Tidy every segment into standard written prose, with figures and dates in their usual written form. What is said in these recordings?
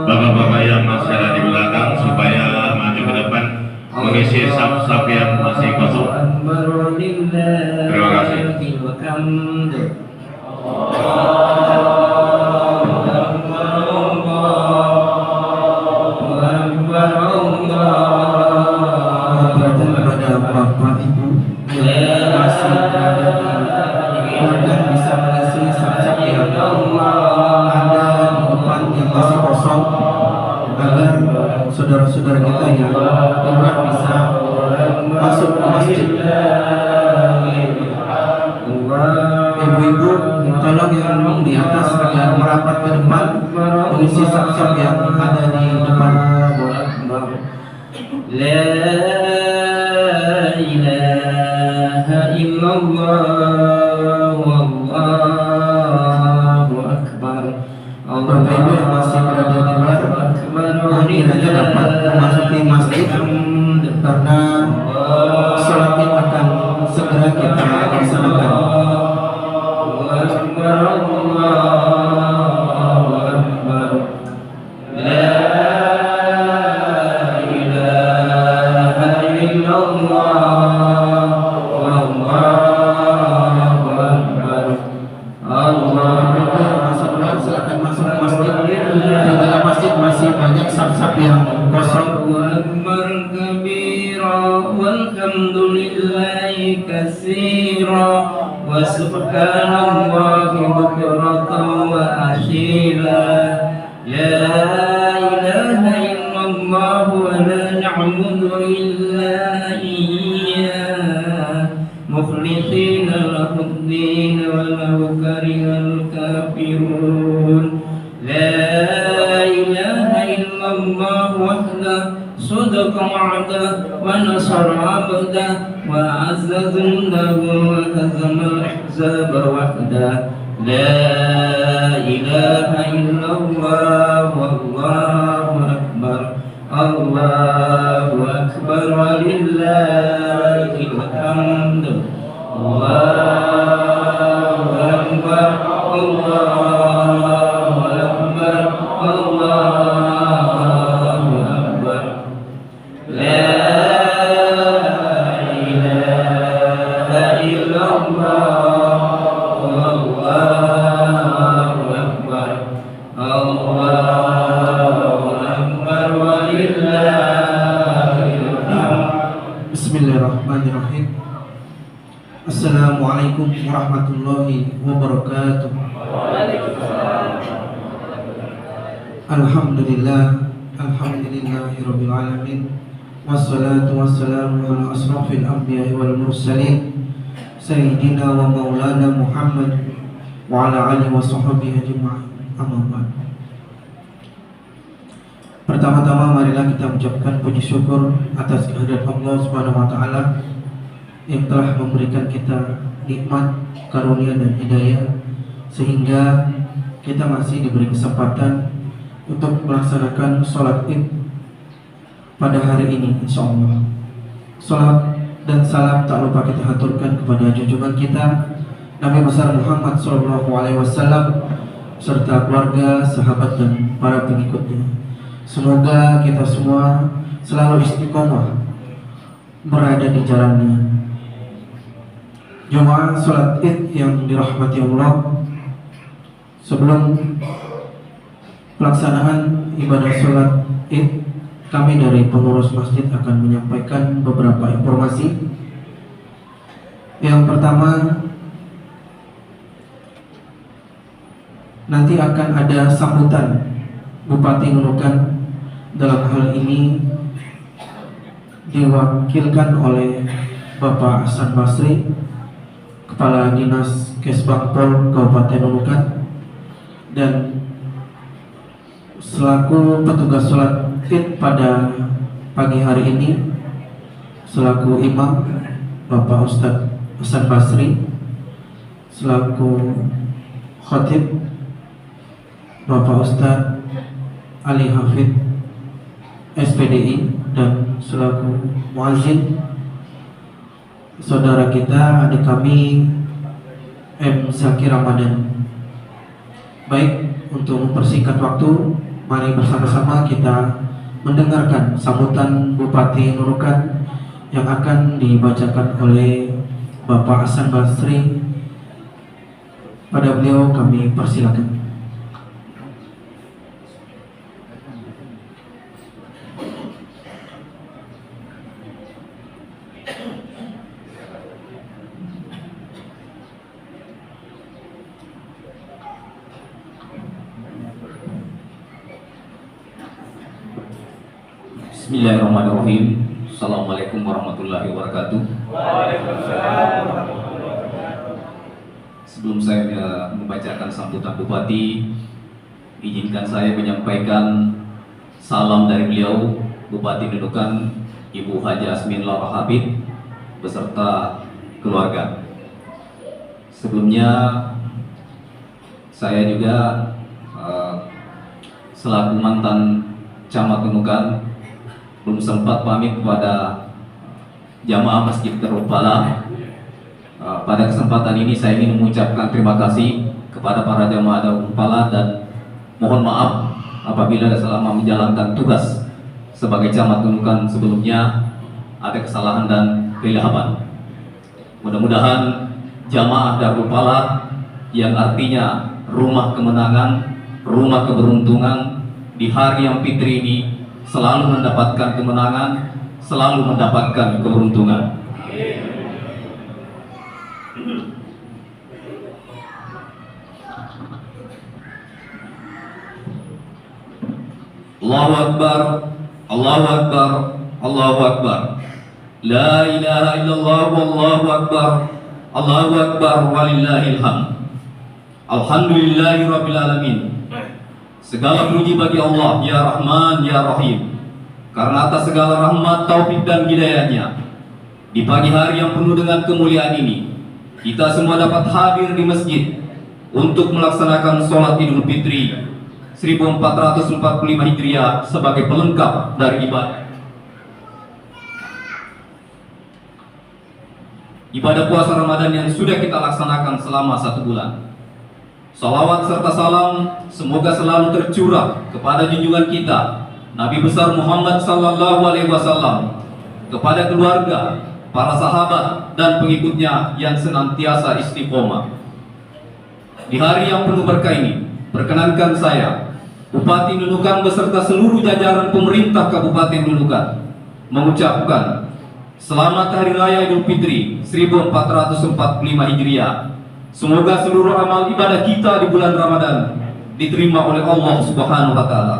Bapak-bapak yang masih ada di belakang supaya maju ke depan mengisi saf-saf yang masih kosong. Terima kasih. Bapak Ibu yang masih berada di keluarga bisa mengisi saf-saf yang ada di depan yang masih kosong agar saudara-saudara kita yang umrah bisa masuk ke masjid. Ibu-ibu tolong yang di atas agar merapat ke depan mengisi saf-saf yang ada di depan. La ilaha illallah wallahu akbar. Bapak Ibu yang masih berada di luar, kami saja dapat memasuki masjid karena sholat akan segera kita laksanakan. Silakan masuk ke masjid. Di dalam masjid masih banyak saf-saf yang kosong. أكبر كبيرا والحمد لله كثيرا وسبحان الله بكرة وأصيلا لا إله إلا الله ولا نعبد إلا إياه مخلصين له الدين ولو كره الكافرون لا إله إلا الله وحده صدق وعده ونصر عبده وأعز جنده وهزم الأحزاب وحده لا إله إلا الله والله أكبر الله أكبر ولله الحمد الله أكبر الله أكبر الله أكبر لا إله إلا الله والله أكبر الله أكبر ولله الحمد. Bismillahirrahmanirrahim. Assalamualaikum warahmatullahi wabarakatuh. Alhamdulillah, alhamdulillahirabbil alamin. Wassalatu wassalamu ala asrafil anbiya'i wal mursalin sayyidina wa maulana Muhammad wa ala alihi wa sahbihi ajma'in. Amma ba'd. Pertama-tama marilah kita mengucapkan puji syukur atas kehadirat Allah Subhanahu wa taala yang telah memberikan kita nikmat, karunia dan hidayah sehingga kita masih diberi kesempatan untuk melaksanakan sholat Id pada hari ini, insyaallah. Sholat dan salam tak lupa kita haturkan kepada junjungan kita Nabi besar Muhammad SAW serta keluarga, sahabat dan para pengikutnya. Semoga kita semua selalu istiqomah berada di jalannya. Jemaah sholat Id yang dirahmati Allah, sebelum pelaksanaan ibadah sholat Id, kami dari pengurus masjid akan menyampaikan beberapa informasi. Yang pertama, nanti akan ada sambutan Bupati Nunukan. Dalam hal ini diwakilkan oleh Bapak Hasan Basri, Kepala Dinas Kesbangpol Kabupaten Nunukan, dan selaku petugas sholat Id pada pagi hari ini selaku imam Bapak Ustadz Hasan Basri, selaku khatib Bapak Ustadz Ali Hafid SPDI, dan selaku muazzin saudara kita, adik kami M. Zaki Ramadan. Baik, untuk mempersingkat waktu, mari bersama-sama kita mendengarkan sambutan Bupati Nunukan yang akan dibacakan oleh Bapak Hasan Basri. Pada beliau kami persilakan. Bismillahirrahmanirrahim. Assalamualaikum warahmatullahi wabarakatuh. Sebelum saya membacakan sambutan Bupati, izinkan saya menyampaikan salam dari beliau, Bupati Nunukan, Ibu Haji Asmin Lara Habib beserta keluarga. Sebelumnya saya juga selaku mantan camat Nunukan belum sempat pamit kepada jamaah Masjid Darul Falah. Pada kesempatan ini saya ingin mengucapkan terima kasih kepada para jamaah dan kepala, dan mohon maaf apabila selama menjalankan tugas sebagai camat Nunukan sebelumnya ada kesalahan dan keilahaban. Mudah-mudahan jamaah Darul Falah yang artinya rumah kemenangan, rumah keberuntungan di hari yang fitri ini selalu mendapatkan kemenangan, selalu mendapatkan keberuntungan. Allahu Akbar, Allahu Akbar, Allahu Akbar. La ilaha illallah, wallahu akbar, Allahu Akbar, walillahil hamd. Alhamdulillahi rabbil alamin. Segala puji bagi Allah, ya Rahman, ya Rahim. Karena atas segala rahmat, taufik dan hidayahnya, di pagi hari yang penuh dengan kemuliaan ini, kita semua dapat hadir di masjid untuk melaksanakan sholat Idul Fitri 1445 Hijriah sebagai pelengkap dari ibadah. Ibadah puasa Ramadan yang sudah kita laksanakan selama 1 bulan. Salawat serta salam semoga selalu tercurah kepada junjungan kita Nabi besar Muhammad sallallahu alaihi wasallam, kepada keluarga, para sahabat dan pengikutnya yang senantiasa istiqomah. Di hari yang penuh berkah ini, perkenankan saya, Bupati Nunukan beserta seluruh jajaran pemerintah Kabupaten Nunukan mengucapkan Selamat Hari Raya Idul Fitri 1445 Hijriah. Semoga seluruh amal ibadah kita di bulan Ramadan diterima oleh Allah Subhanahu wa Ta'ala,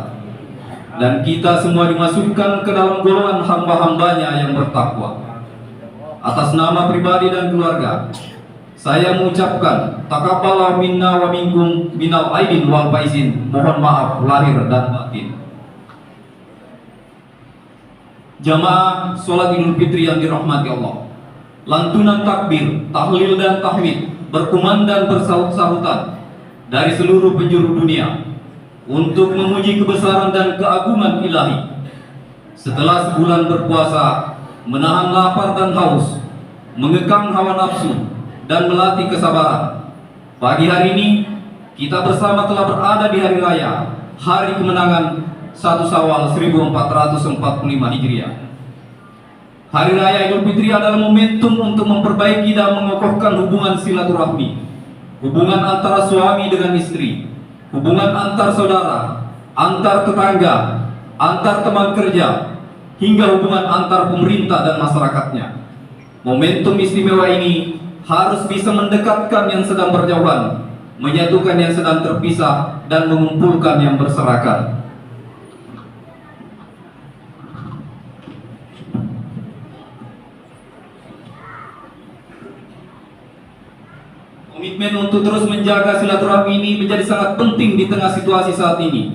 dan kita semua dimasukkan ke dalam golongan hamba-hambanya yang bertakwa. Atas nama pribadi dan keluarga, saya mengucapkan taqabbalallahu minna wa minkum minal aidin wal faizin. Mohon maaf lahir dan batin. Jamaah sholat Idul Fitri yang dirahmati Allah, lantunan takbir, tahlil dan tahmid berkumandang bersahut-sahutan dari seluruh penjuru dunia untuk memuji kebesaran dan keagungan ilahi. Setelah sebulan berpuasa, menahan lapar dan haus, mengekang hawa nafsu, dan melatih kesabaran, pagi hari ini kita bersama telah berada di hari raya, hari kemenangan 1 Syawal 1445 Hijriah. Hari Raya Idul Fitri adalah momentum untuk memperbaiki dan mengokohkan hubungan silaturahmi, hubungan antara suami dengan istri, hubungan antar saudara, antar tetangga, antar teman kerja, hingga hubungan antar pemerintah dan masyarakatnya. Momentum istimewa ini harus bisa mendekatkan yang sedang berjauhan, menyatukan yang sedang terpisah, dan mengumpulkan yang berserakan. Komitmen untuk terus menjaga silaturahmi ini menjadi sangat penting di tengah situasi saat ini,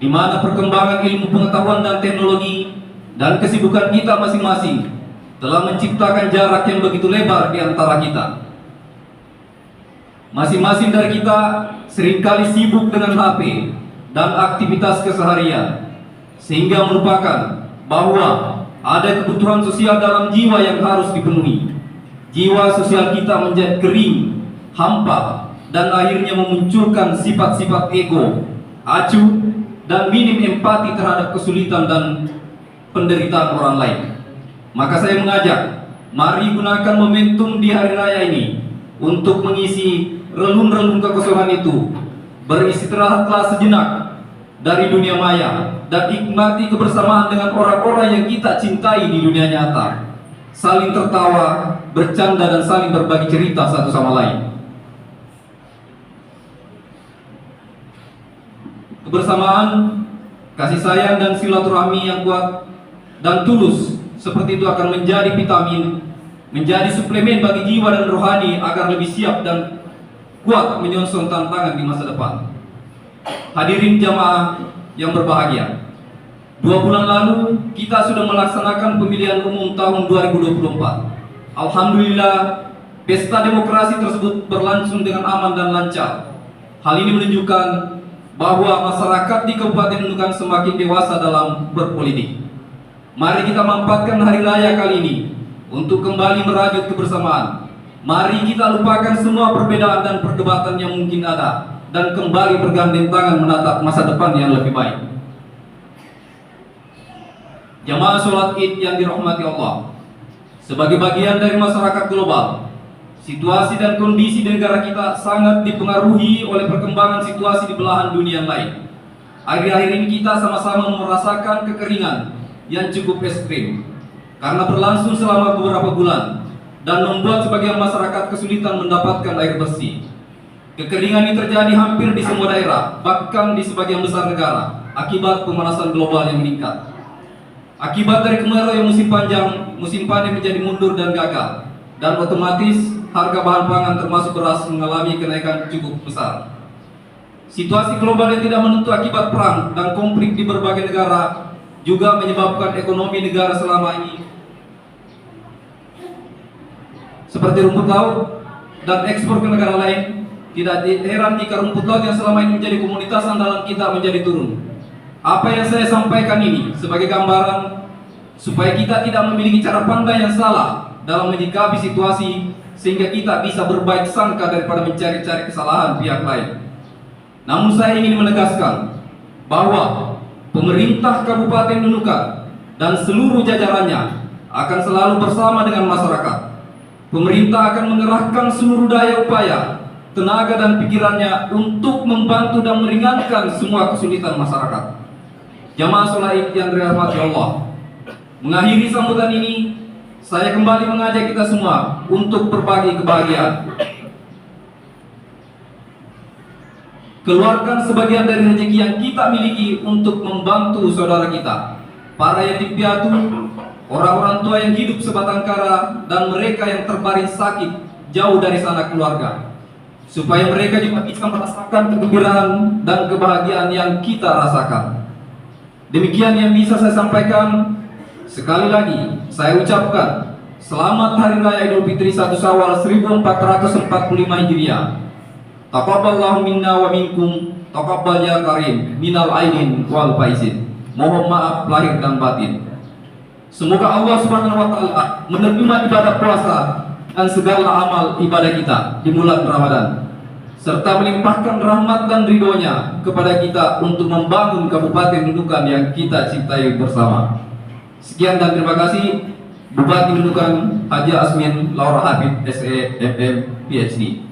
di mana perkembangan ilmu pengetahuan dan teknologi dan kesibukan kita masing-masing telah menciptakan jarak yang begitu lebar di antara kita. Masing-masing dari kita seringkali sibuk dengan HP dan aktivitas keseharian, sehingga melupakan bahwa ada kebutuhan sosial dalam jiwa yang harus dipenuhi. Jiwa sosial kita menjadi kering, hampa, dan akhirnya memunculkan sifat-sifat ego, acuh, dan minim empati terhadap kesulitan dan penderitaan orang lain. Maka saya mengajak, mari gunakan momentum di hari raya ini untuk mengisi relung-relung kekosongan itu. Beristirahatlah sejenak dari dunia maya dan nikmati kebersamaan dengan orang-orang yang kita cintai di dunia nyata. Saling tertawa, bercanda, dan saling berbagi cerita satu sama lain. Kebersamaan, kasih sayang, dan silaturahmi yang kuat dan tulus seperti itu akan menjadi vitamin, menjadi suplemen bagi jiwa dan rohani agar lebih siap dan kuat menyongsong tantangan di masa depan. Hadirin jamaah yang berbahagia, 2 bulan lalu kita sudah melaksanakan pemilihan umum tahun 2024. Alhamdulillah, pesta demokrasi tersebut berlangsung dengan aman dan lancar. Hal ini menunjukkan bahwa masyarakat di Kabupaten Nunukan semakin dewasa dalam berpolitik. Mari kita manfaatkan hari raya kali ini untuk kembali merajut kebersamaan, Mari kita lupakan semua perbedaan dan perdebatan yang mungkin ada dan kembali bergandeng tangan menatap masa depan yang lebih baik. Jamaah sholat Id yang dirahmati Allah, sebagai bagian dari masyarakat global, situasi dan kondisi di negara kita sangat dipengaruhi oleh perkembangan situasi di belahan dunia yang lain. Akhir-akhir ini kita sama-sama merasakan kekeringan yang cukup ekstrim karena berlangsung selama beberapa bulan dan membuat sebagian masyarakat kesulitan mendapatkan air bersih. Kekeringan ini terjadi hampir di semua daerah, bahkan di sebagian besar negara, akibat pemanasan global yang meningkat. Akibat dari kemarau yang musim panjang, musim panen menjadi mundur dan gagal, dan otomatis harga bahan pangan termasuk beras mengalami kenaikan cukup besar. Situasi global yang tidak menentu akibat perang dan konflik di berbagai negara juga menyebabkan ekonomi negara selama ini seperti rumput laut dan ekspor ke negara lain. Tidak heran jika rumput laut yang selama ini menjadi komoditas andalan kita menjadi turun. Apa yang saya sampaikan ini sebagai gambaran supaya kita tidak memiliki cara pandang yang salah dalam menyikapi situasi, sehingga kita bisa berbaik sangka daripada mencari-cari kesalahan pihak lain. Namun saya ingin menegaskan bahwa pemerintah Kabupaten Nunukan dan seluruh jajarannya akan selalu bersama dengan masyarakat. Pemerintah akan mengerahkan seluruh daya upaya, tenaga dan pikirannya untuk membantu dan meringankan semua kesulitan masyarakat. Jamaah sholat Id yang dirahmati Allah, mengakhiri sambutan ini, saya kembali mengajak kita semua untuk berbagi kebahagiaan. Keluarkan sebagian dari rezeki yang kita miliki untuk membantu saudara kita, para yatim piatu, orang-orang tua yang hidup sebatang kara, dan mereka yang terbaring sakit jauh dari sanak keluarga, supaya mereka juga bisa merasakan kegembiraan dan kebahagiaan yang kita rasakan. Demikian yang bisa saya sampaikan. Sekali lagi saya ucapkan selamat Hari Raya Idul Fitri 1 Syawal 1445 Hijriah. Taqabbalallahu minna wa minkum, taqabbal ya karim minal aidin wal faizin. Mohon maaf lahir dan batin. Semoga Allah Subhanahu wa taala menerima ibadah puasa dan segala amal ibadah kita di bulan Ramadan, serta melimpahkan rahmat dan ridhonya kepada kita untuk membangun Kabupaten Nunukan yang kita cintai bersama. Sekian dan terima kasih. Bupati Nunukan Haji Asmin Laura Habib SE MM PhD.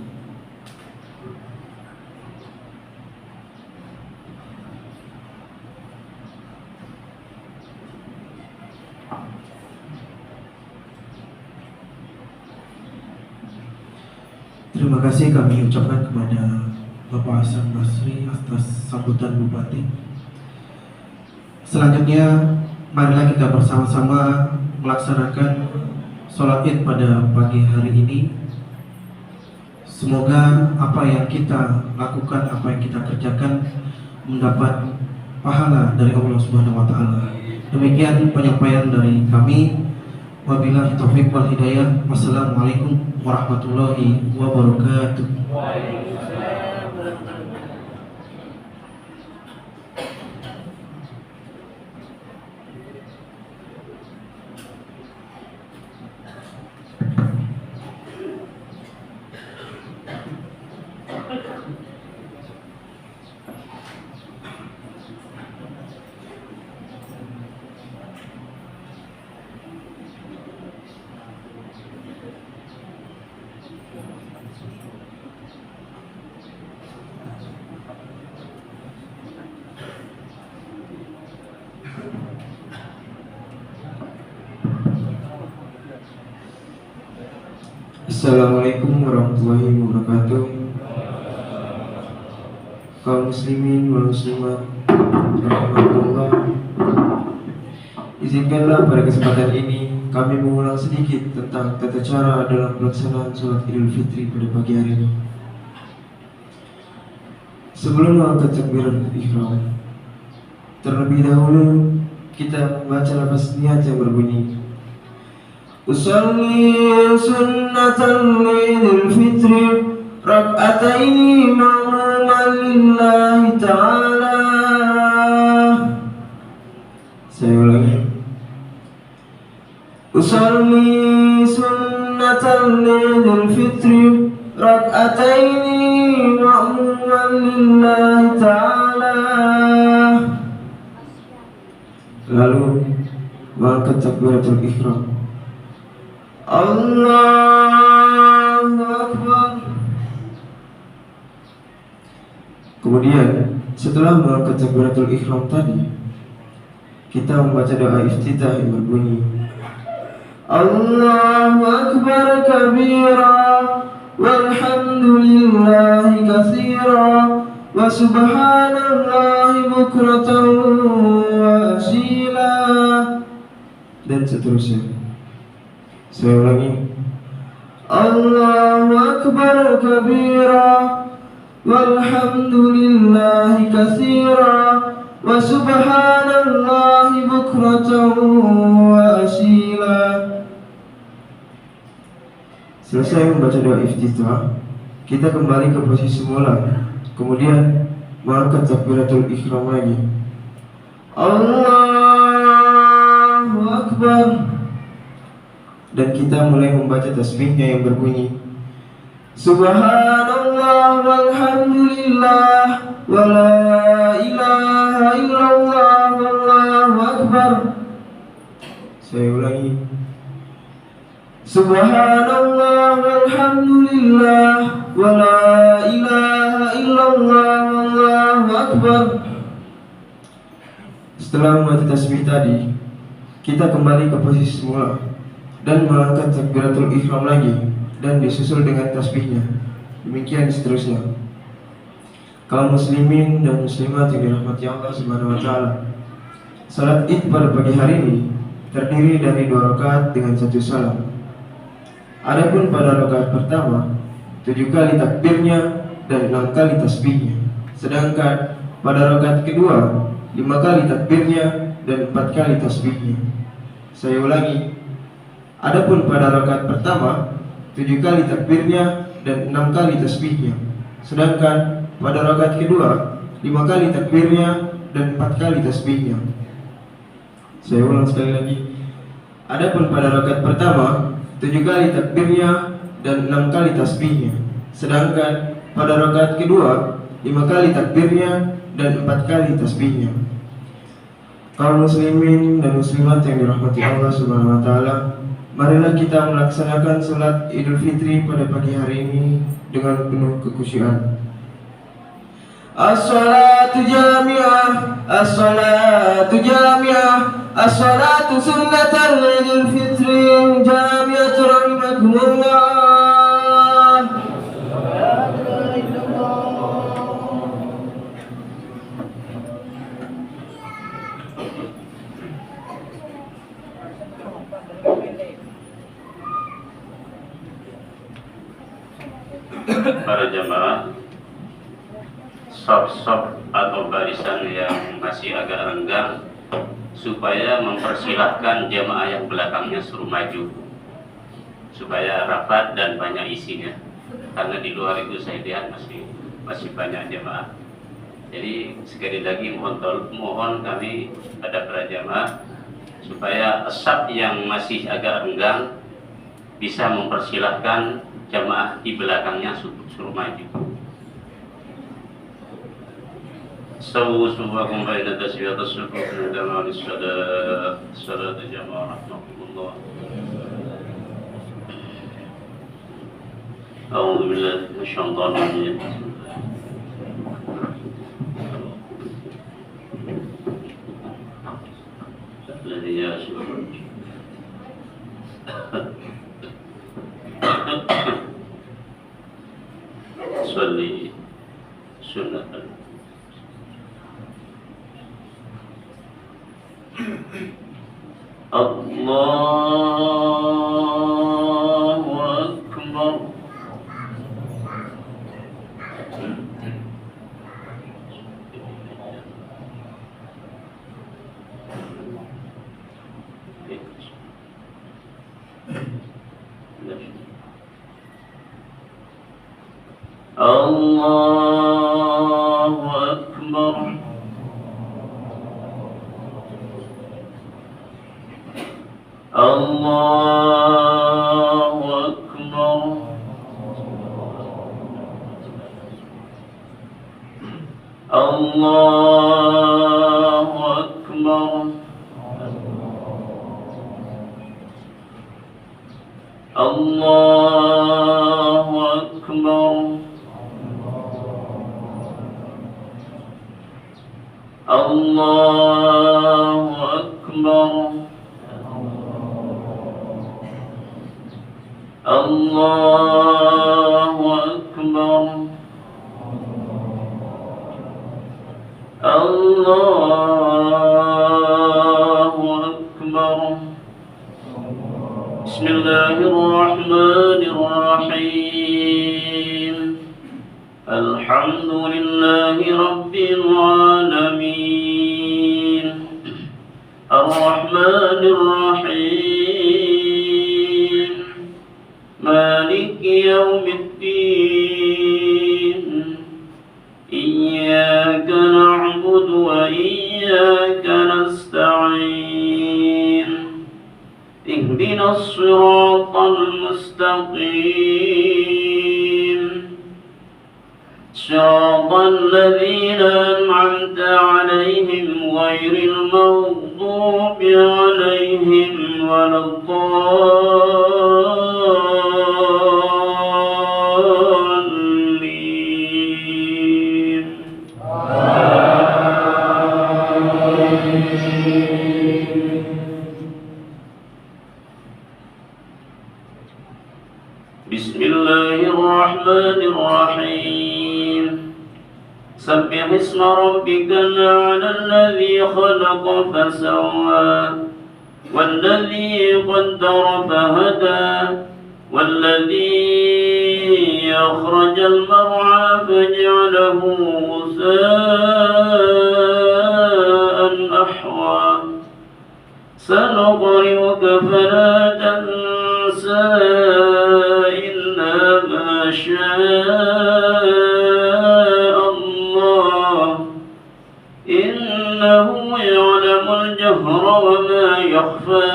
Terima kasih kami ucapkan kepada Bapak Hasan Basri atas sambutan Bupati. Selanjutnya, marilah kita bersama-sama melaksanakan sholat Id pada pagi hari ini. Semoga apa yang kita lakukan, apa yang kita kerjakan mendapat pahala dari Allah Subhanahu wa taala. Demikian penyampaian dari kami. Wabillahi taufiq wal hidayah. Wassalamualaikum warahmatullahi wabarakatuh. Assalamualaikum warahmatullahi wabarakatuh. Kaum muslimin wal muslimat rahmatullah. Izinkanlah pada kesempatan ini kami mengulang sedikit tentang tata cara dalam pelaksanaan sholat Idul Fitri pada pagi hari ini. Sebelum mengangkat takbiratul ihram, terlebih dahulu kita membaca lafaz niat yang berbunyi Usalli sunnatan Idul Fitri rak'ataini ma'muman lillahi ta'ala. Saya ulangi. Usalli sunnatan sunnatan lidul fitri rak'ataini ma'muman lillahi ta'ala. Lalu mengangkat takbiratul ihram. Allahu Akbar. Kemudian setelah mengangkat takbiratul ihram tadi, kita membaca doa iftitah yang berbunyi Allahu Akbar kabira walhamdulillahi katsira wa subhanallahi bukratan wa asila, dan seterusnya. Saya ulangi, Allahu Akbar kabira walhamdulillahi katsira wa subhanallahi bukratan wa asila. Selesai membaca doa iftitah, kita kembali ke posisi semula, kemudian mengangkat takbiratul ihram lagi. Allahu Akbar. Dan kita mulai membaca tasbihnya yang berbunyi Subhanallah walhamdulillah wa la ilaha illallah wallahu akbar. Saya ulangi, Subhanallah walhamdulillah wa la ilaha illallah wallahu akbar. Setelah membaca tasbih tadi, kita kembali ke posisi semula dan mengangkat takbiratul ihram lagi dan disusul dengan tasbihnya. Demikian seterusnya. Kaum muslimin dan muslimat yang dirahmati Allah Subhanahu wa taala. Salat Id pada pagi hari ini terdiri dari 2 rakaat dengan 1 salam. Adapun pada rakaat pertama 7 kali takbirnya dan 6 kali tasbihnya. Sedangkan pada rakaat kedua 5 kali takbirnya dan 4 kali tasbihnya. Saya ulangi. Adapun pada rakaat pertama 7 kali takbirnya dan 6 kali tasbihnya. Sedangkan pada rakaat kedua 5 kali takbirnya dan 4 kali tasbihnya. Saya ulang sekali lagi. Adapun pada rakaat pertama 7 kali takbirnya dan 6 kali tasbihnya. Sedangkan pada rakaat kedua 5 kali takbirnya dan 4 kali tasbihnya. Kaum muslimin dan muslimat yang dirahmati Allah Subhanahu wa taala, marilah kita melaksanakan salat Idul Fitri pada pagi hari ini dengan penuh kekhusyuan. As-salatu jami'ah, as-salatu jami'ah, as-salatu sunnatan Idul Fitri jami'ah rahimakumullah. Para jamaah, sop-sop atau barisan yang masih agak renggang, supaya mempersilahkan jamaah yang belakangnya suruh maju, supaya rapat dan banyak isinya. Karena di luar itu saya lihat masih banyak jamaah. Jadi sekali lagi mohon kami pada para jamaah supaya saf yang masih agak renggang bisa mempersilahkan jamaah di belakangnya suruh maju. Sawu subakum baina tasbihati as-subuh dan salat jamaah rahmatullah. A'udzu billahi minasyaitonir rajim. Alladzi yasur Salli sunnatan. Allahu Akbar. Allahu Akbar. Allah الله أكبر الله أكبر الله أكبر الله أكبر الله أكبر بسم الله الرحمن الرحيم الحمد لله رب العالمين الرحمن الرحيم مالك يوم الدين إياك نعبد وإياك نستعين اهدنا الصراط المستقيم صراط الذين أنعمت عليهم غير المغضوب عليهم ولا الضالين بسم الله الرحمن الرحيم سبح اسم ربك الأعلى الذي خلق فسوى والذي قدر فهدى والذي أخرج المرعى فجعله غثاء أحوى سنقرئك فلا تنسى إلا ما شاء الله إنه يعلم الجهر وما يخفى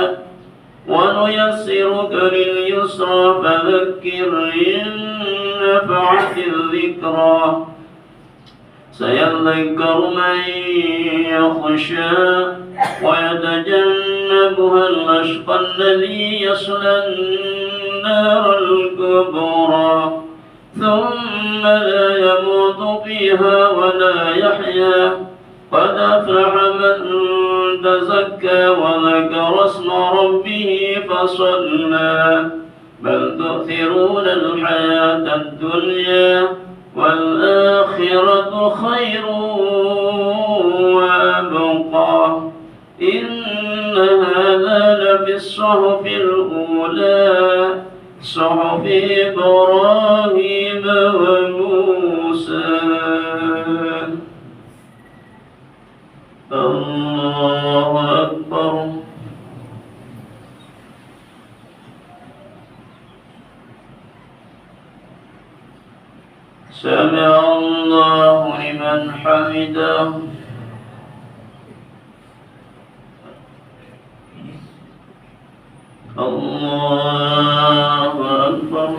ونيسرك لليسرى فذكر إن نفعت الذكرى سيذكر من يخشى ويتجنبها الأشقى الذي يصلى النار الكبرى ثم لا يموت فيها ولا يحيا قد أفلح من تزكى وذكر اسم ربه فصلى بل تؤثرون الحياة الدنيا والآخرة خير وأبقى إن هذا لفي الصحف الأولى صحف إبراهيم وموسى الله أكبر سمع الله لمن حمده الله أكبر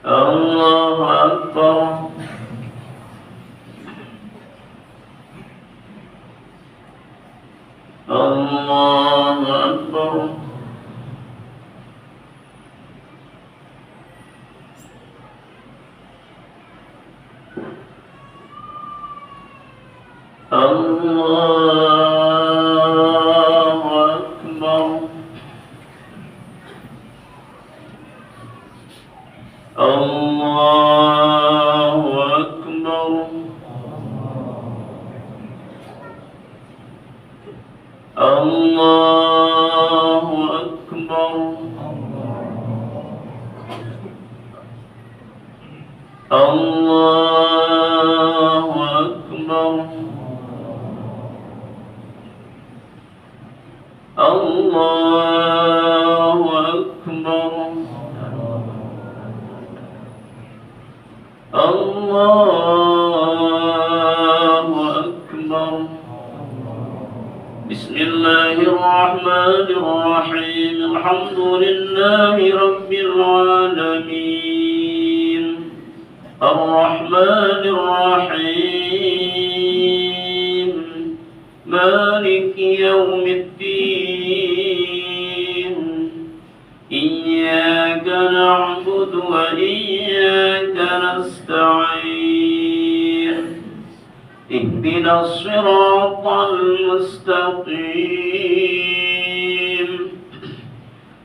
الله أكبر الله أكبر الله أكبر الله أكبر الله أكبر الله أكبر الله أكبر الله أكبر بسم الله الرحمن الرحيم الحمد لله لله رب العالمين الرحمن الرحيم مالك يوم الدين إياك نعبد وإياك نستعين اهدنا الصراط المستقيم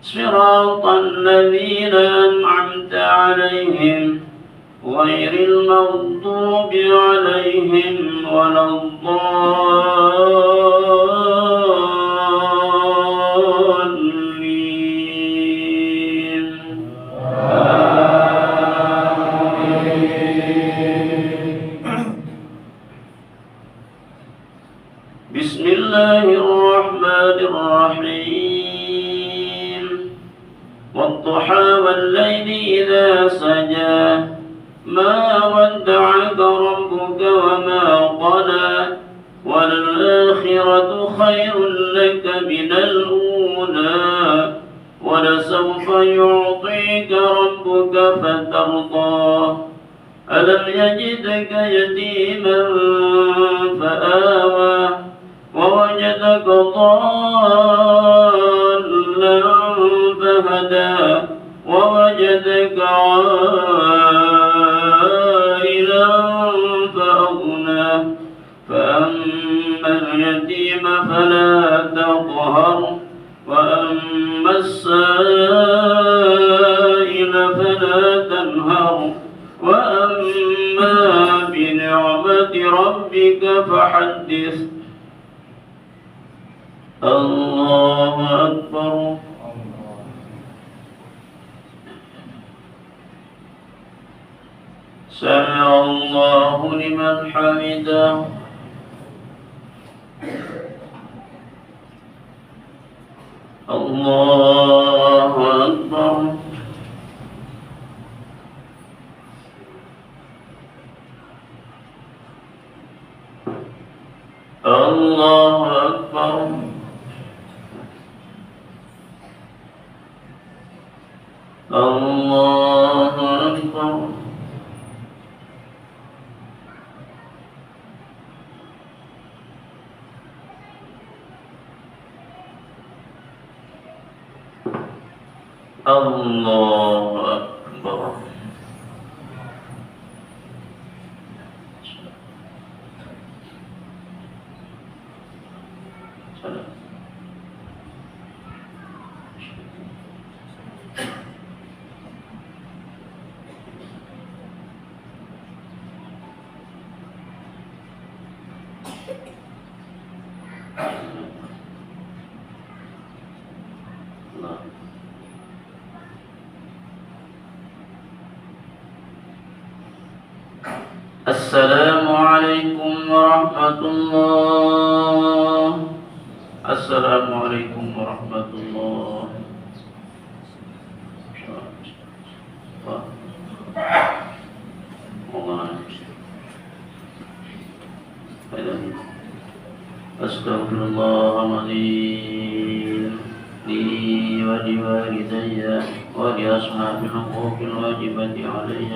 صراط الذين أنعمت عليهم غير المغضوب عليهم ولا الضالين. بسم الله الرحمن الرحيم والضحى والليل إذا سجى ما ودعك ربك وما قلى وللآخرة خير لك من الأولى ولسوف يعطيك ربك فترضى ألم يجدك يتيما فآوى ووجدك ضالا فهدى ووجدك عائلا فأغنى فأما اليتيم فلا تقهر وأما السائل فلا تنهر وأما بنعمة ربك فحدث. الله أكبر. سمع الله لمن حمده. الله أكبر. الله أكبر. الله أكبر. الله أكبر. السلام عليكم ورحمة الله. السلام عليكم ورحمة الله. أستغفر الله العظيم لي ولوالدي ولأصحاب الحقوق الواجبة علي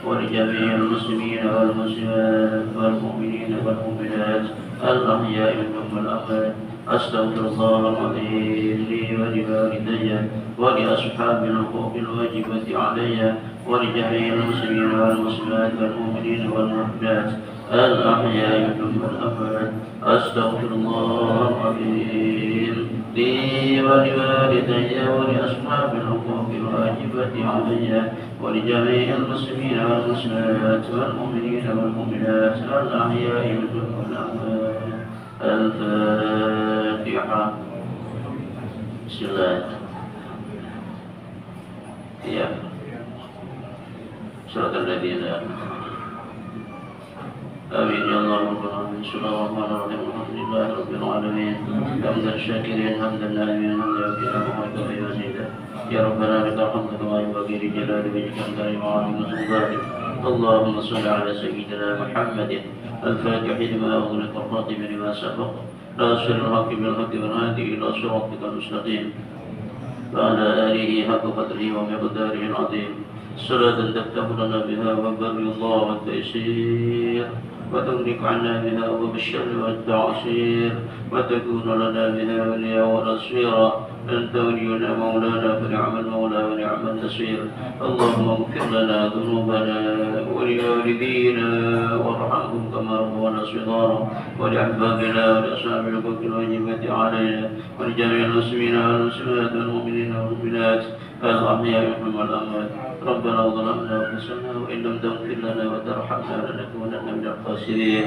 ولجميع المسلمين والمسلمات والمؤمنين والمؤمنات الأحياء منهم والأموات. أستغفر الله العظيم لي ولوالدي ولأصحاب الحقوق الواجبة علي ولجميع المسلمين والمسلمات والمؤمنين والمؤمنات الأحياء منهم والأموات. أستغفر الله العظيم لي ولوالدي ولأصحاب الحقوق الواجبة علي ولجميع المسلمين والمسلمات والمؤمنين والمؤمنات الأحياء منهم والأموات. الفاتحة. بسم الله. يا صراط الذين آمين يا الله رب العالمين. بسم الله الرحمن الرحيم. الحمد لله رب العالمين حمدا الشاكرين حمدا النائمين حمدا يوفينا وما يزيدا. يا ربنا لك الحمد كما ينبغي لجلال وجهك الكريم وعظيم سلطانك. اللهم صل على سيدنا محمد الفاتح لما أغلق الخاتم لما سبق ناصر الحق بالحق والهادي إلى صراطك المستقيم وعلى آله حق قدره ومقداره العظيم صلاة تفتح لنا بها وبر الله والتيسير وتغنق عنا بها وبالشر والتعسير وتكون لنا بها وليا ونصيرا أنت ولينا مولانا فنعم المولى ونعم النصير اللهم اغفر لنا ذنوبنا ولوالدينا وارحمهم كما ربونا صغارا ولأحبابنا ولأصحاب الحقوق الواجبة علينا ولجميع المسلمين والمسلمات والمؤمنين والمؤمنات الأحياء منهم والأموات ربنا ظلمنا أنفسنا وإن لم تغفر لنا وترحمنا لنكونن من الخاسرين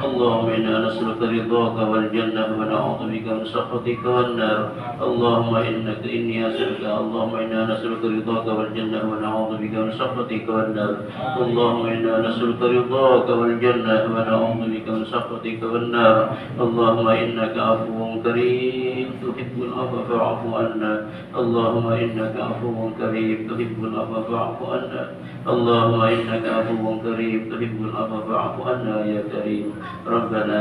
اللهم إنا نسألك رضاك والجنة ونعوذ بك من سخطك والنار اللهم إني أسألك اللهم إنا نسألك رضاك والجنة ونعوذ بك من سخطك والنار اللهم إنا نسألك رضاك والجنة ونعوذ بك من سخطك والنار اللهم إنك عفو كريم تحب العفو فاعف عنا اللهم إنك عفو كريم تحب العفو فاعف عنا اللهم إنك عفو كريم تحب العفو فاعف عنا يا كريم ربنا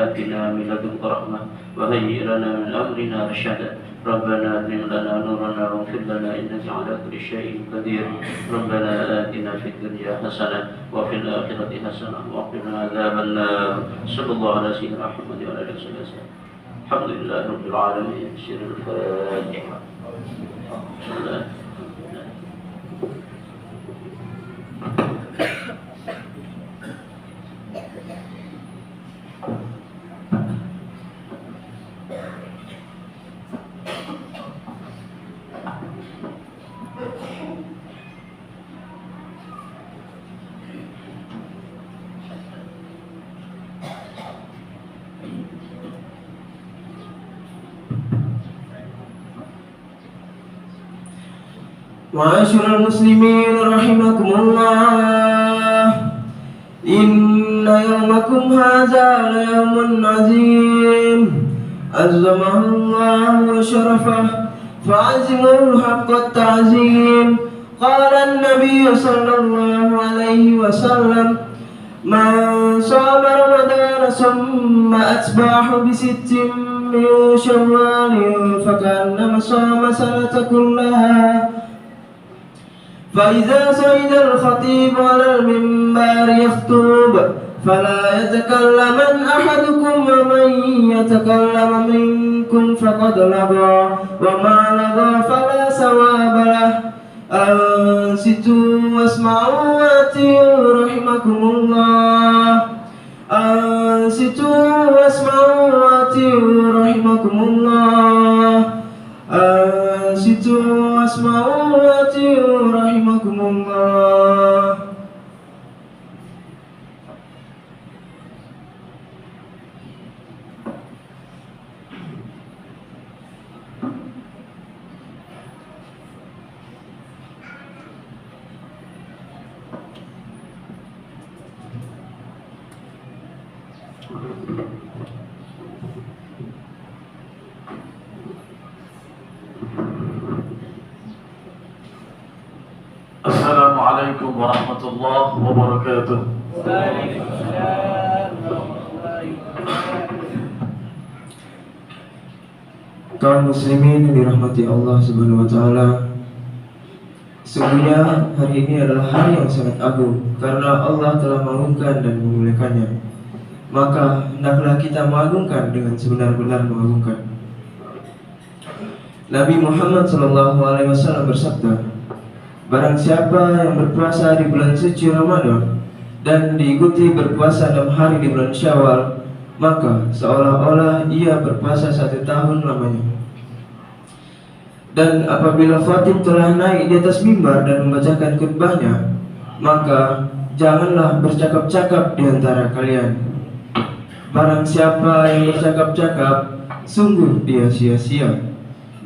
آتنا من لدنك رحمة وهيئ لنا من أمرنا رشدا ربنا أتمم لنا نورنا واغفر لنا إنك على كل شيء قدير ربنا آتنا في الدنيا حسنة وفي الآخرة حسنة وقنا عذاب النار صلى الله على سيدنا محمد وعلى آله وسلم الحمد لله رب العالمين سر الفاتحة بسم الله Ma'asyiral muslimin rahimakumullah inna yawmakum hadza la yawmun azim azzamallahu wa sharafah fa'azimul haqqa ta'zim qala an-nabiy sallallahu alaihi wasallam man shama ramadana summa atba'ahu bi sittin min syawwal fakannama shama sanata kullaha فإذا صعد الخطيب على المنبر يخطب فلا يتكلمن أحدكم ومن يتكلم منكم فقد لغى وما لغى فلا ثواب له أنصتوا واسمعوا وأطيعوا رحمكم الله أنصتوا واسمعوا وأطيعوا رحمكم الله أنصتوا واسمعوا وأطيعوا رحمكم الله Assalamualaikum warahmatullahi wabarakatuh. Kaum muslimin yang dirahmati Allah Subhanahu wa taala. Sesungguhnya hari ini adalah hari yang sangat agung karena Allah telah mengagungkan dan memuliakannya. Maka hendaklah kita mengagungkan dengan sebenar-benar mengagungkan. Nabi Muhammad SAW bersabda, barang siapa yang berpuasa di bulan suci Ramadan dan diikuti berpuasa 6 hari di bulan Syawal, maka seolah-olah ia berpuasa 1 tahun lamanya. Dan apabila khatib telah naik di atas mimbar dan membacakan khutbahnya, maka janganlah bercakap-cakap di antara kalian. Barang siapa yang bercakap-cakap, sungguh dia sia-sia.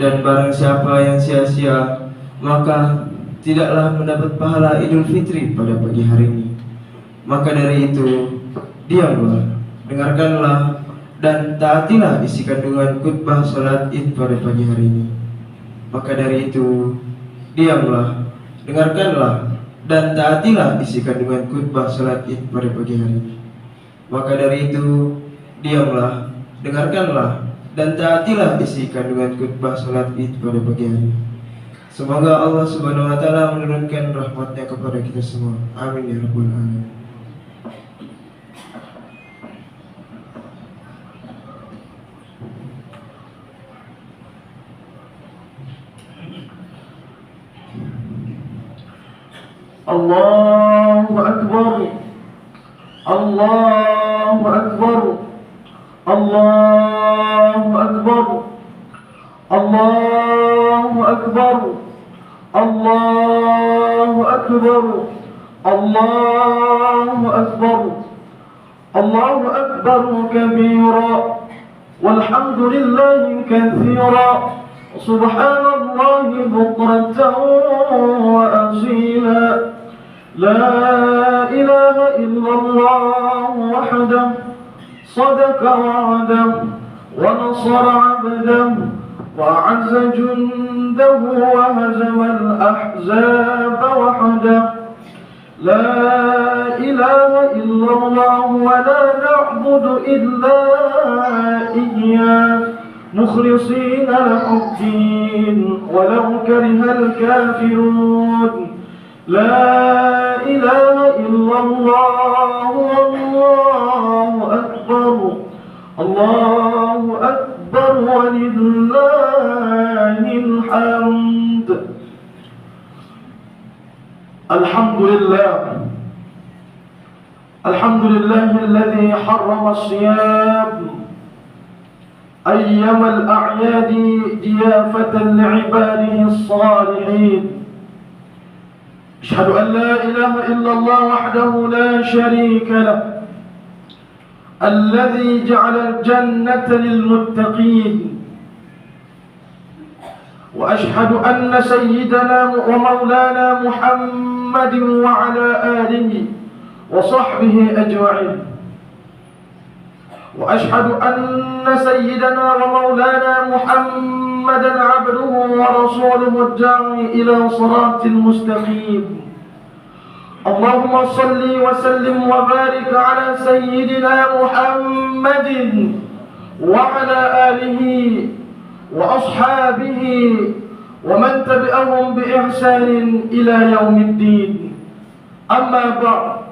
Dan barang siapa yang sia-sia, maka tidaklah mendapat pahala Idul Fitri pada pagi hari ini. Maka dari itu, diamlah, dengarkanlah, dan taatilah isi kandungan khutbah salat Id pada pagi hari ini. Maka dari itu, diamlah, dengarkanlah, dan taatilah isi kandungan khutbah salat Id pada pagi hari ini. Maka dari itu, diamlah, dengarkanlah, dan taatilah isi kandungan khutbah salat Id pada pagi hari. Semoga Allah Subhanahu wa taala menurunkan rahmatnya kepada kita semua. Amin ya rabbal alamin. Allahu Akbar. Allahu Akbar. Allahu Akbar. Allahu Akbar. Allahu Akbar. Allahu Akbar. Allahu Akbar kabira walhamdulillahi katsira subhanallahi bukratan wa asila. La ilaha illallah wahdahu صدق وعده ونصر عبده وأعز جنده وهزم الأحزاب وحده. لا إله إلا الله ولا نعبد إلا إياه مخلصين له الدين ولو كره الكافرون. لا إله إلا الله والله أكبر. الله أكبر ولله الحمد. الحمد لله. الحمد لله الذي حرم الصيام أيام الأعياد ضيافة لعباده الصالحين. أشهد أن لا إله إلا الله وحده لا شريك له الذي جعل الجنة للمتقين. وأشهد أن سيدنا ومولانا محمد وعلى آله وصحبه أجمعين. وأشهد أن سيدنا ومولانا محمدا عبده ورسوله الداعي إلى صراط مستقيم. اللهم صل وسلم وبارك على سيدنا محمد وعلى آله وأصحابه ومن تبعهم بإحسان إلى يوم الدين. أما بعد،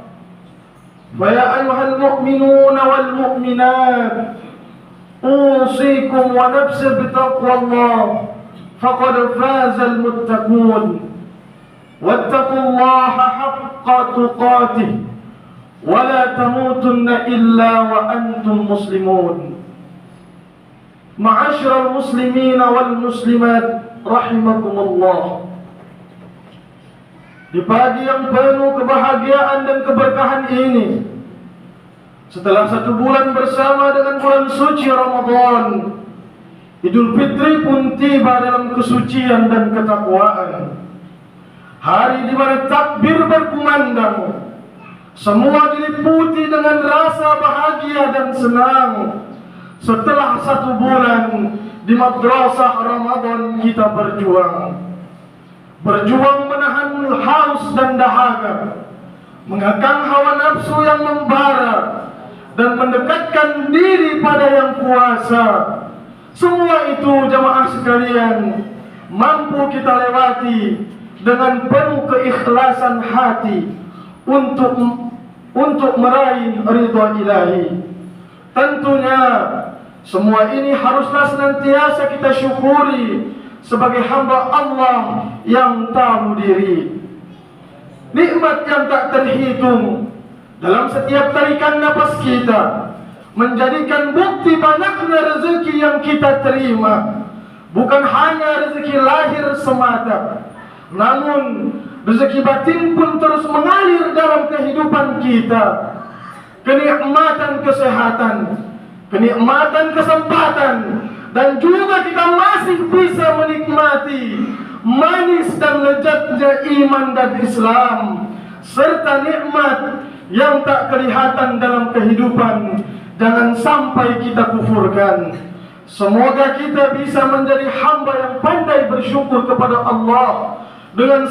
فيا أيها المؤمنون والمؤمنات أوصيكم ونفسي بتقوى الله فقد فاز المتقون. واتقوا الله حق تقاته ولا تموتن إلا وأنتم مسلمون. معاشر المسلمين والmuslimat rahimakumullah. Di pagi yang penuh kebahagiaan dan keberkahan ini, setelah 1 bulan bersama dengan bulan suci Ramadan, Idul Fitri pun tiba dalam kesucian dan ketakwaan. Hari di mana takbir berkumandang, semua diliputi dengan rasa bahagia dan senang. Setelah 1 bulan di madrasah Ramadan kita berjuang menahan haus dan dahaga, mengekang hawa nafsu yang membara, dan mendekatkan diri pada yang kuasa. Semua itu jamaah sekalian mampu kita lewati dengan penuh keikhlasan hati untuk meraih ridha ilahi. Tentunya semua ini haruslah senantiasa kita syukuri sebagai hamba Allah yang tahu diri. Nikmat yang tak terhitung dalam setiap tarikan napas kita menjadikan bukti banyaknya rezeki yang kita terima. Bukan hanya rezeki lahir semata, namun rezeki batin pun terus mengalir dalam kehidupan kita. Kenikmatan kesehatan, kenikmatan kesempatan, dan juga kita masih bisa menikmati manis dan lezatnya iman dan Islam, serta nikmat yang tak kelihatan dalam kehidupan. Jangan sampai kita kufurkan. Semoga kita bisa menjadi hamba yang pandai bersyukur kepada Allah dengan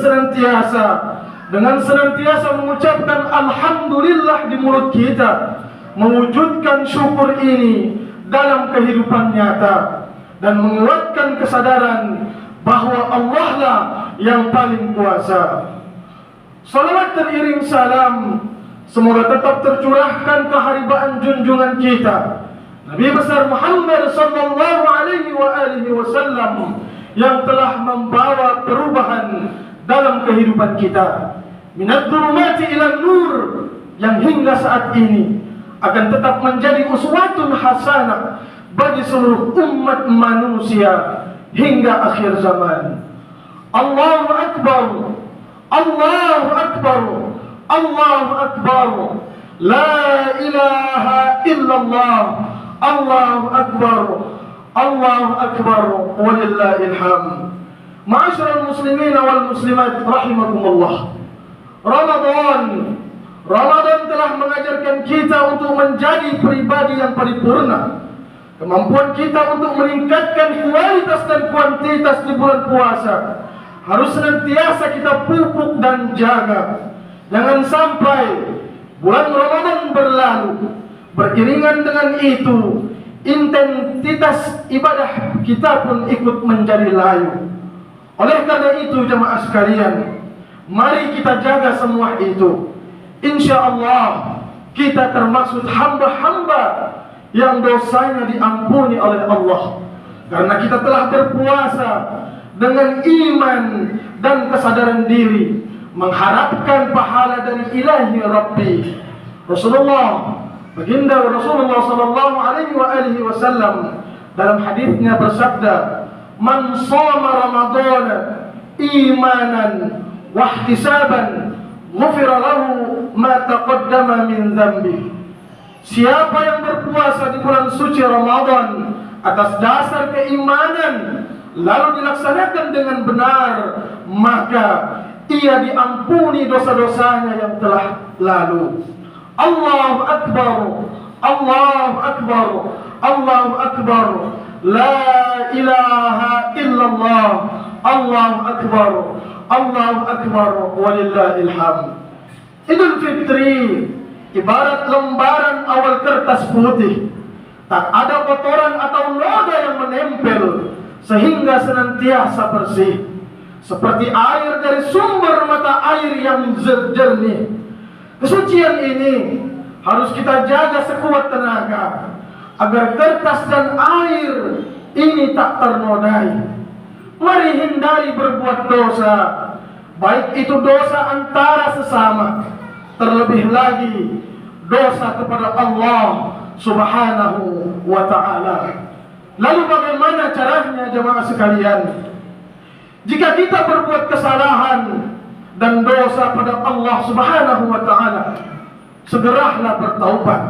senantiasa mengucapkan alhamdulillah di mulut kita, mewujudkan syukur ini dalam kehidupan nyata dan menguatkan kesadaran bahwa Allah lah yang paling kuasa. Salawat teriring salam semoga tetap tercurahkan keharibaan junjungan kita Nabi besar Muhammad sallallahu alaihi wasallam yang telah membawa perubahan dalam kehidupan kita. Minadh dhulumati ila nur, yang hingga saat ini akan tetap menjadi uswatun hasanah bagi seluruh umat manusia hingga akhir zaman. Allahu Akbar, Allahu Akbar, Allahu Akbar, la ilaha illallah, Allahu Akbar, Allahu Akbar, walillahil hamd. Ma'asyiral muslimin wal muslimat rahimakumullah. Ramadan telah mengajarkan kita untuk menjadi pribadi yang paripurna. Kemampuan kita untuk meningkatkan kualitas dan kuantitas di bulan puasa harus senantiasa kita pupuk dan jaga. Jangan sampai bulan Ramadan berlalu, beriringan dengan itu intensitas ibadah kita pun ikut menjadi layu. Oleh karena itu jemaah sekalian, mari kita jaga semua itu. Insya Allah kita termasuk hamba-hamba yang dosanya diampuni oleh Allah, karena kita telah berpuasa dengan iman dan kesadaran diri, mengharapkan pahala dari ilahi Rabbi. Baginda Rasulullah sallallahu alaihi wasallam dalam hadisnya bersabda, "Man shoma Ramadan imanan wa ihtisaban, ghufira lahu ma taqaddama min dhanbi." Siapa yang berpuasa di bulan suci Ramadan atas dasar keimanan lalu dilaksanakan dengan benar, maka ia diampuni dosa-dosanya yang telah lalu. Allahu Akbar, Allahu Akbar, Allahu Akbar, la ilaha illallah, Allahu Akbar, Allahu Akbar, walillahil hamd. Idul Fitri ibarat lembaran awal kertas putih, tak ada kotoran atau noda yang menempel sehingga senantiasa bersih, seperti air dari sumber mata air yang jernih. Kesucian ini harus kita jaga sekuat tenaga agar kertas dan air ini tak ternodai. Mari hindari berbuat dosa, baik itu dosa antara sesama, terlebih lagi dosa kepada Allah Subhanahu wa ta'ala. Lalu bagaimana caranya jemaah sekalian? Jika kita berbuat kesalahan dan dosa pada Allah Subhanahu wa ta'ala, segeralah bertaubat.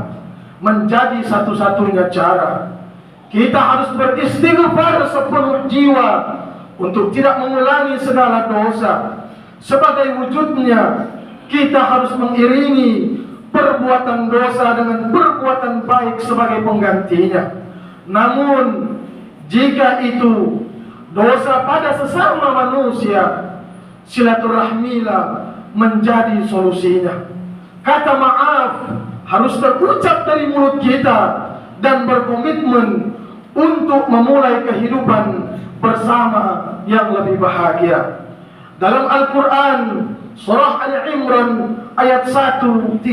Menjadi satu-satunya cara. Kita harus beristighfar sepenuh jiwa untuk tidak mengulangi segala dosa. Sebagai wujudnya, kita harus mengiringi perbuatan dosa dengan perbuatan baik sebagai penggantinya. Namun jika itu dosa pada sesama manusia, silaturahmilah menjadi solusinya. Kata maaf harus terucap dari mulut kita dan berkomitmen untuk memulai kehidupan bersama yang lebih bahagia. Dalam Al-Quran Surah Al-Imran ayat 134,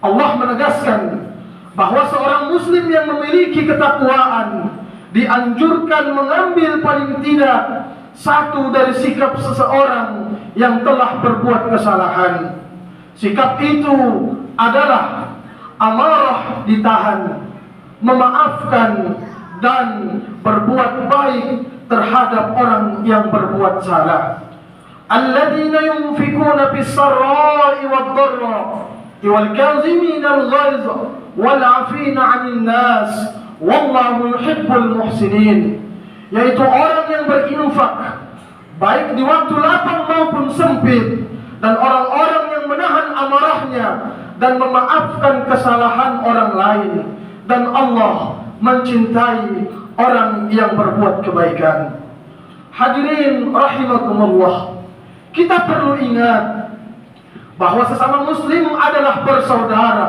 Allah menegaskan bahwa seorang muslim yang memiliki ketakwaan dianjurkan mengambil paling tidak satu dari sikap seseorang yang telah berbuat kesalahan. Sikap itu adalah amarah ditahan, memaafkan, dan berbuat baik terhadap orang yang berbuat salah. الذين ينفقون في السراء والضراء والكاظمين الغيظ والعافين عن الناس والله يحب المحسنين, yaitu orang yang berinfak baik di waktu lapang maupun sempit, dan orang-orang yang menahan amarahnya dan memaafkan kesalahan orang lain, dan Allah mencintai orang yang berbuat kebaikan. Hadirin rahimakumullah, kita perlu ingat bahwa sesama muslim adalah bersaudara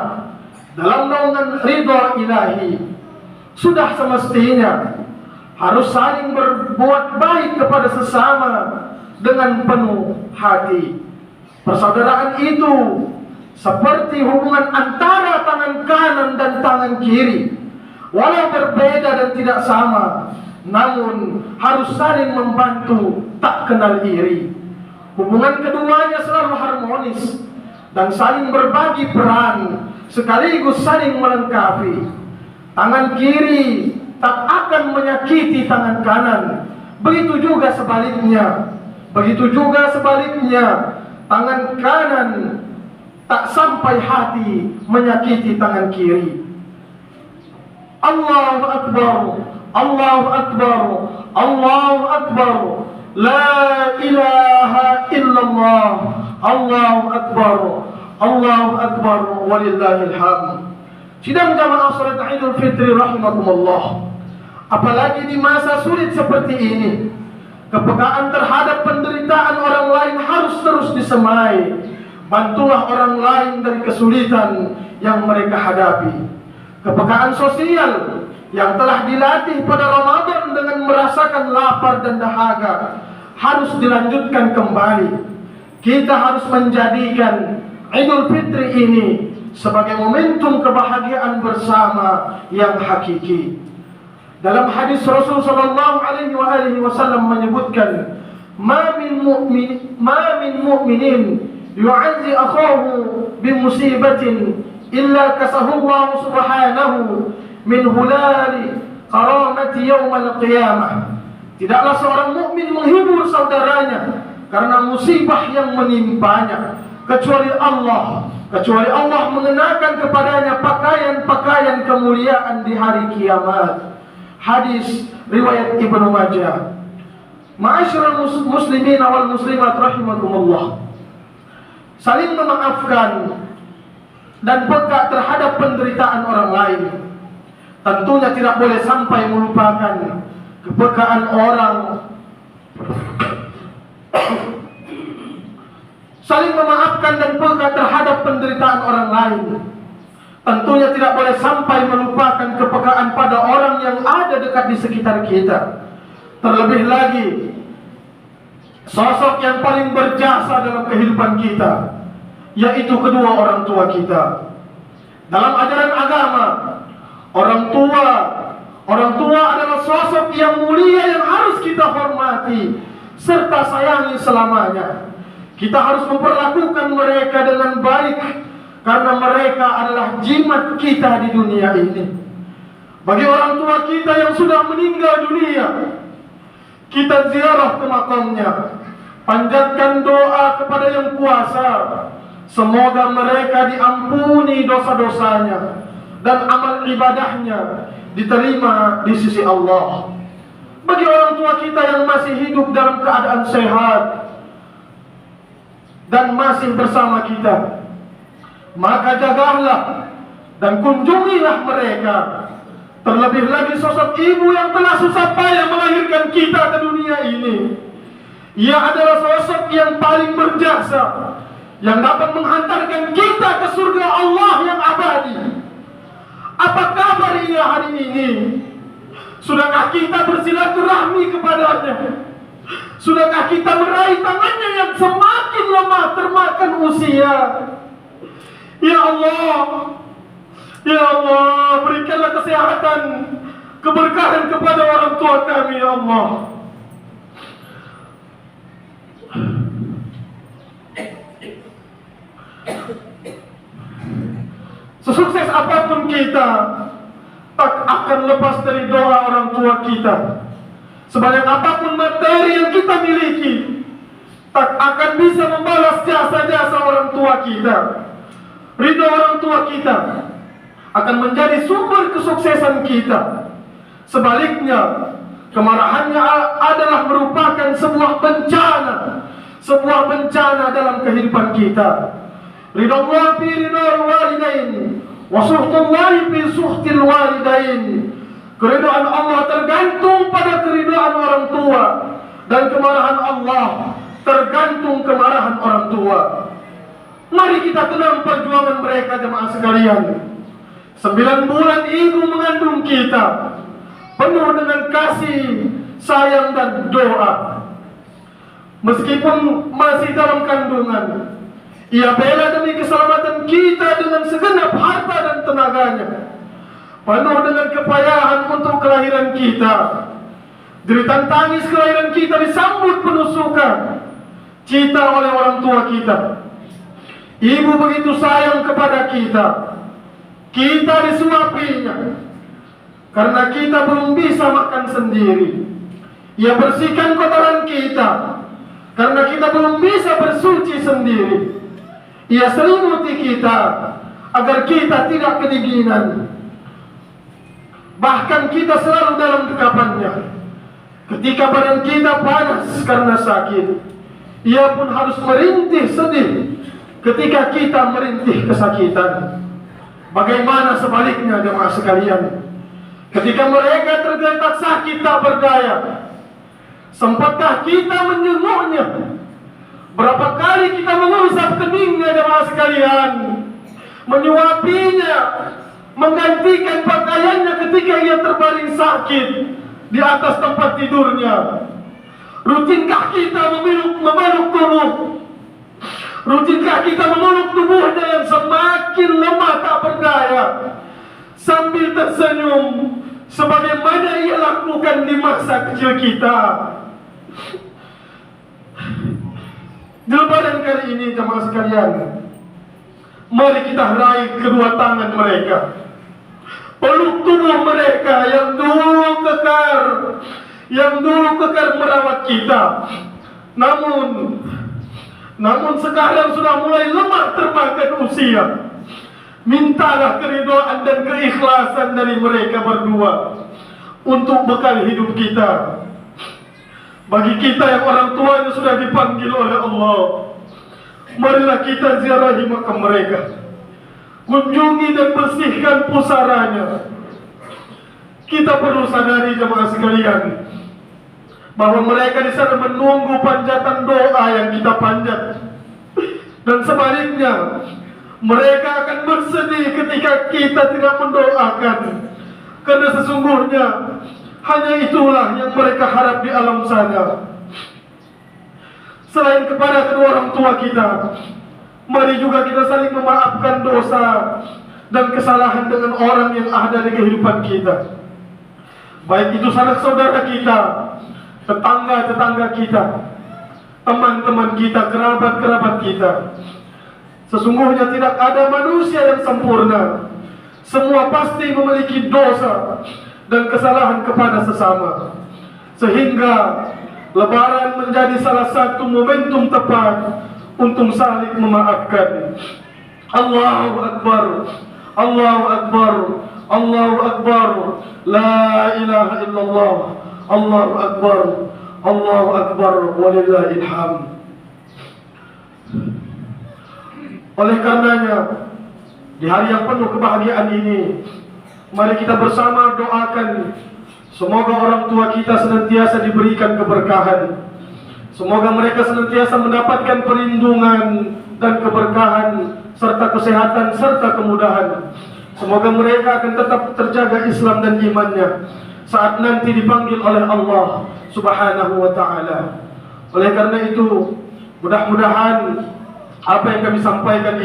dalam naungan ridha ilahi. Sudah semestinya harus saling berbuat baik kepada sesama dengan penuh hati. Persaudaraan itu seperti hubungan antara tangan kanan dan tangan kiri. Walau berbeda dan tidak sama, namun harus saling membantu, tak kenal iri. Hubungan keduanya selalu harmonis dan saling berbagi peran, sekaligus saling melengkapi. Tangan kiri tak akan menyakiti tangan kanan. Begitu juga sebaliknya. Tangan kanan tak sampai hati menyakiti tangan kiri. Allahu Akbar, Allahu Akbar, Allahu Akbar. La ilaha illallah. Allahu Akbar, Allahu Akbar, walillahil hamd. Sidang jamaah salat Idul Fitri rahimakumullah. Apalagi di masa sulit seperti ini, kepekaan terhadap penderitaan orang lain harus terus disemai. Bantulah orang lain dari kesulitan yang mereka hadapi. Kepekaan sosial yang telah dilatih pada Ramadan dengan merasakan lapar dan dahaga harus dilanjutkan kembali. Kita harus menjadikan Idul Fitri ini sebagai momentum kebahagiaan bersama yang hakiki. Dalam hadis Rasul sallallahu alaihi wasallam menyebutkan, "Ma min mu'minin yu'azzi akhahu bi musibatin illa kasahu Allah subhanahu min hulali karamati yaumal qiyamah." Tidaklah seorang mukmin menghibur saudaranya karena musibah yang menimpanya, kecuali Allah mengenakan kepadanya pakaian-pakaian kemuliaan di hari kiamat. Hadis riwayat Ibnu Majah. Ma'asyiral muslimin wal muslimat rahimakumullah. Saling memaafkan dan peka terhadap penderitaan orang lain tentunya tidak boleh sampai melupakan kepekaan orang. Saling memaafkan dan peka terhadap penderitaan orang lain tentunya tidak boleh sampai melupakan kepekaan pada orang yang ada dekat di sekitar kita. Terlebih lagi, sosok yang paling berjasa dalam kehidupan kita, yaitu kedua orang tua kita. Dalam ajaran agama, orang tua adalah sosok yang mulia yang harus kita hormati serta sayangi selamanya. Kita harus memperlakukan mereka dengan baik karena mereka adalah jimat kita di dunia ini. Bagi orang tua kita yang sudah meninggal dunia, kita ziarah ke makamnya, panjatkan doa kepada Yang Kuasa. Semoga mereka diampuni dosa-dosanya dan amal ibadahnya diterima di sisi Allah. Bagi orang tua kita yang masih hidup dalam keadaan sehat dan masih bersama kita, maka jagalah dan kunjungilah mereka. Terlebih lagi sosok ibu yang telah susah payah melahirkan kita ke dunia ini. Ia adalah sosok yang paling berjasa, yang dapat menghantarkan kita ke surga Allah yang abadi. Apa kabar ia hari ini? Sudahkah kita bersilaturahmi kepadanya? Sudahkah kita meraih tangannya yang semakin lemah termakan usia? Ya Allah, ya Allah, berikanlah kesehatan, keberkahan kepada orang tua kami, ya Allah. Sesukses apapun kita, tak akan lepas dari doa orang tua kita. Sebanyak apapun materi yang kita miliki, tak akan bisa membalas jasa-jasa orang tua kita. Ridho orang tua kita akan menjadi sumber kesuksesan kita. Sebaliknya, kemarahannya adalah merupakan sebuah bencana dalam kehidupan kita. Ridho Allah fi ridho walidain, wa suhtullahi fi suhtil walidain. Keridhaan Allah tergantung pada keridhaan orang tua, dan kemarahan Allah tergantung kemarahan orang tua. Mari kita kenang perjuangan mereka, jemaah sekalian. 9 bulan ibu mengandung kita, penuh dengan kasih, sayang dan doa. Meskipun masih dalam kandungan, ia bela demi keselamatan kita dengan segenap harta dan tenaganya, penuh dengan kepayahan untuk kelahiran kita. Deritan tangis kelahiran kita disambut penuh suka cita oleh orang tua kita. Ibu begitu sayang kepada kita. Kita disuapinya karena kita belum bisa makan sendiri. Ia bersihkan kotoran kita karena kita belum bisa bersuci sendiri. Ia selimuti kita agar kita tidak kedinginan. Bahkan kita selalu dalam dekapannya. Ketika badan kita panas karena sakit, ia pun harus merintih sedih ketika kita merintih kesakitan. Bagaimana sebaliknya jemaah sekalian? Ketika mereka tergeletak sakit tak berdaya, sempatkah kita menjenguknya? Berapa kali kita mengusap keningnya jemaah sekalian, menyuapinya, menggantikan pakaiannya ketika ia terbaring sakit di atas tempat tidurnya. Rutinkah kita memeluk tubuh? Rutinkah kita memeluk tubuhnya yang semakin lemah tak berdaya, sambil tersenyum sebagaimana ia lakukan di masa kecil kita? Di lebaran kali ini jemaah sekalian, mari kita raih kedua tangan mereka, peluk tubuh mereka yang dulu kekar merawat kita. Namun sekarang sudah mulai lemah termakan usia. Mintalah keridhaan dan keikhlasan dari mereka berdua untuk bekal hidup kita. Bagi kita yang orang tuanya sudah dipanggil oleh Allah, marilah kita ziarahi makam mereka, kunjungi dan bersihkan pusaranya. Kita perlu sadari jemaah sekalian bahwa mereka di sana menunggu panjatan doa yang kita panjat, dan sebaliknya mereka akan bersedih ketika kita tidak mendoakan, karena sesungguhnya hanya itulah yang mereka harap di alam sana. Selain kepada kedua orang tua kita, mari juga kita saling memaafkan dosa dan kesalahan dengan orang yang ada di kehidupan kita, baik itu sanak saudara kita, tetangga-tetangga kita, teman-teman kita, kerabat-kerabat kita. Sesungguhnya tidak ada manusia yang sempurna. Semua pasti memiliki dosa dan kesalahan kepada sesama, sehingga Lebaran menjadi salah satu momentum tepat untuk saling memaafkan. Allahu Akbar, Allahu Akbar, Allahu Akbar, la ilaha illallah, Allahu Akbar, Allahu Akbar, walillahil hamd. Oleh karenanya, di hari yang penuh kebahagiaan ini, mari kita bersama doakan semoga orang tua kita senantiasa diberikan keberkahan. Semoga mereka senantiasa mendapatkan perlindungan dan keberkahan serta kesehatan serta kemudahan. Semoga mereka akan tetap terjaga Islam dan imannya saat nanti dipanggil oleh Allah Subhanahu wa ta'ala. Oleh karena itu, mudah-mudahan apa yang kami sampaikan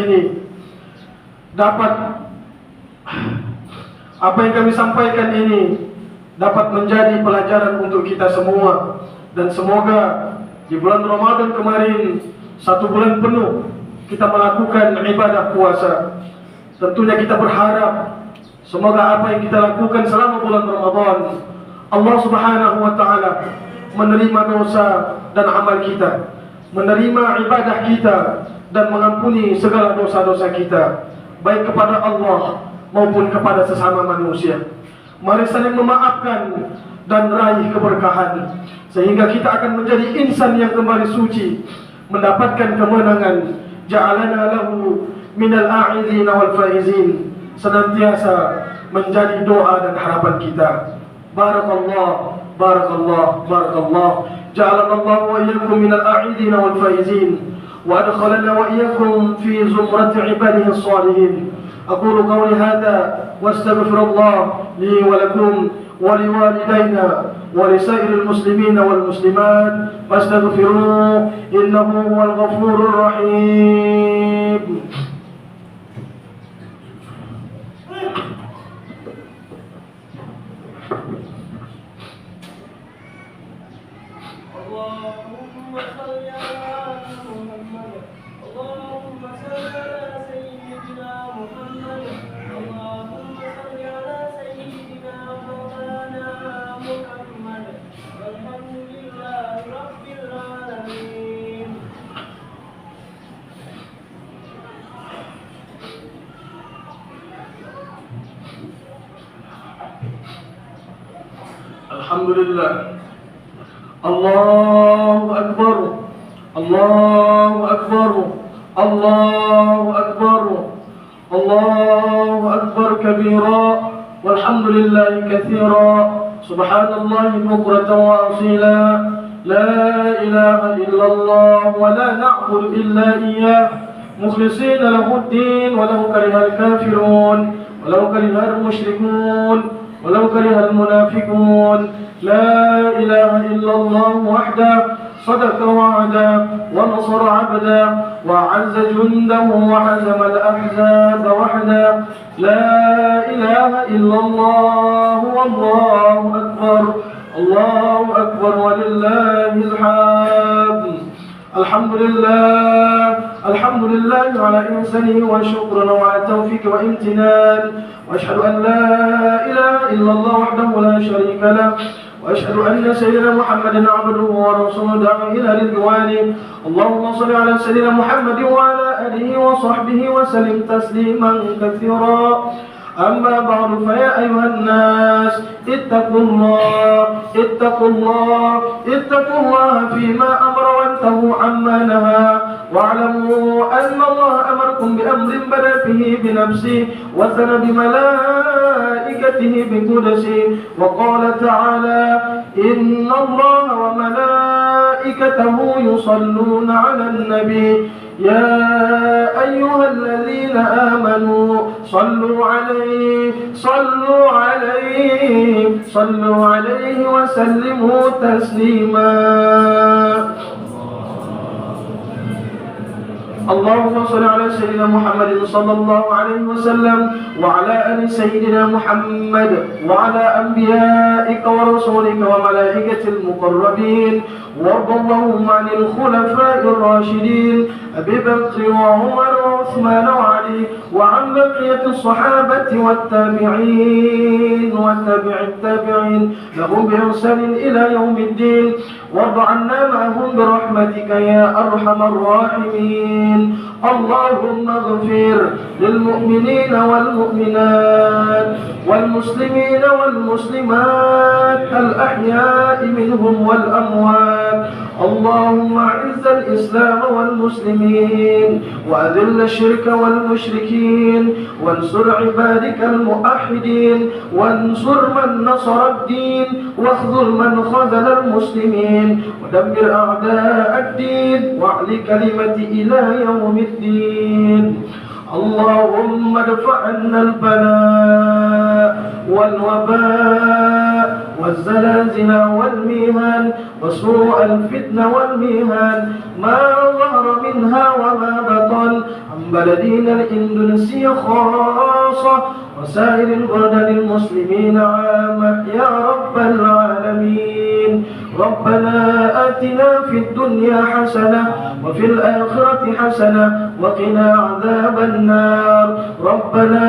ini dapat menjadi pelajaran untuk kita semua. Dan semoga di bulan Ramadan kemarin, 1 bulan penuh kita melakukan ibadah puasa. Tentunya kita berharap semoga apa yang kita lakukan selama bulan Ramadan, Allah Subhanahu wa ta'ala menerima dosa dan amal kita, menerima ibadah kita, dan mengampuni segala dosa-dosa kita, baik kepada Allah maupun kepada sesama manusia. Mari saling memaafkan dan raih keberkahan, sehingga kita akan menjadi insan yang kembali suci, mendapatkan kemenangan. Ja'alana lahu minal a'idhin wal faizin, senantiasa menjadi doa dan harapan kita. Barakallah, barakallah, barakallah. Ja'alana Allah wa iyyakum minal a'idhin wal faizin, wa adkhalana wa iyyakum fi zumrati ibadihi as-salihin. أقول قولي هذا واستغفر الله لي ولكم ولوالدينا ولسائر المسلمين والمسلمات فاستغفروه إنه هو الغفور الرحيم. Alhamdulillah. Allahu Akbar. Allahu Akbar. Allahu Akbar. Allahu Akbar kabira walhamdulillahi katsira subhanallahi bukratan wa asila la ilaha illallah wa la na'budu illa iyyah mukhlishina lahu ad-din walau karihal kafirun walau karihal musyrikun ولو كره المنافقون لا إله إلا الله وحده صدق وعده ونصر عبده وأعز جنده وهزم الأحزاب وحده لا إله إلا الله والله أكبر الله أكبر ولله الحمد. الحمد لله على إحسانه وشكرا وعلى توفيق وامتنان وأشهد أن لا إله إلا الله وحده لا شريك له وأشهد أن سيدنا محمد عبده ورسوله داعي إلى رضوانه. اللهم صل على سيدنا محمد وعلى آله وصحبه وسلم تسليما كثيرا. أما بعد فيا أيها الناس اتقوا الله فيما أمر وانتهوا عما نهى واعلموا أن الله أمركم بأمر بدأ فيه بنفسه وثنى بملائكته بقدسه وقال تعالى إن الله وملائكته يصلون على النبي يا أيها الذين آمنوا صلوا عليه وسلموا تسليما. اللهم صل على سيدنا محمد صلى الله عليه وسلم وعلى آل سيدنا محمد وعلى أنبيائك ورسولك وملائكة المقربين وارض اللهم عن الخلفاء الراشدين أبي بكر وعمر وعثمان وعلي وعن بقية الصحابة والتابعين وتابع التابعين لهم بإحسان إلى يوم الدين وارض عنا معهم برحمتك يا أرحم الراحمين. اللهم اغفر للمؤمنين والمؤمنات والمسلمين والمسلمات الأحياء منهم والأموات. اللهم أعز الإسلام والمسلمين وأذل الشرك والمشركين وانصر عبادك الموحدين وانصر من نصر الدين واخذل من خذل المسلمين ودمر أعداء الدين واعل كلمة إلى يوم الدين. اللهم ادفع عنا البلاء والوباء والزلازل والميهان وسوء الفتنة والميهان ما ظهر منها وما بطن عن بلدنا الإندونيسية خاصة وسائر البلدان المسلمين عامة يا رب العالمين. ربنا آتنا في الدنيا حسنة وفي الآخرة حسنة وقنا عذاب النار. ربنا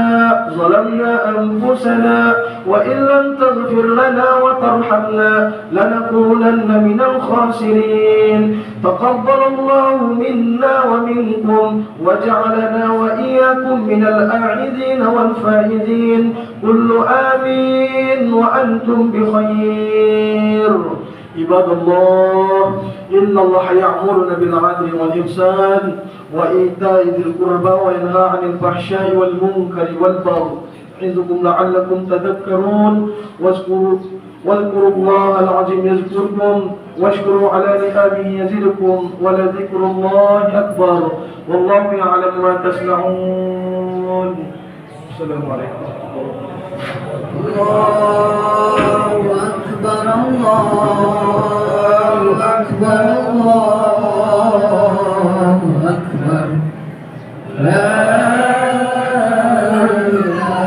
ظلمنا أنفسنا وإن لم تغفر لنا وترحمنا لنكونن من الخاسرين. تقبل الله منا ومنكم وجعلنا وإياكم من الآعدين والفائزين. كل آمين وأنتم بخير. عباد الله إن الله يأمرنا بالعدل والإحسان وإيتاء ذي القربى وينهى عن الفحشاء والمنكر والبغي يعظكم لعلكم تذكرون. واذكروا الله العظيم يذكركم واشكروا على نعمه يزدكم ولذكر الله أكبر والله يعلم ما تصنعون. Assalamualaikum. Allahu Akbar, Allahu Akbar, Allahu Akbar. La ilaha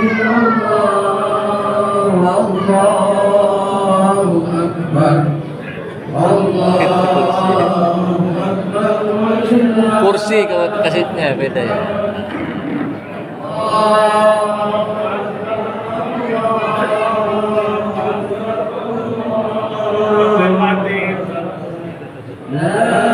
illallah, Allahu Akbar, Allahu Akbar. Kursi kalau kasihnya beda ya. La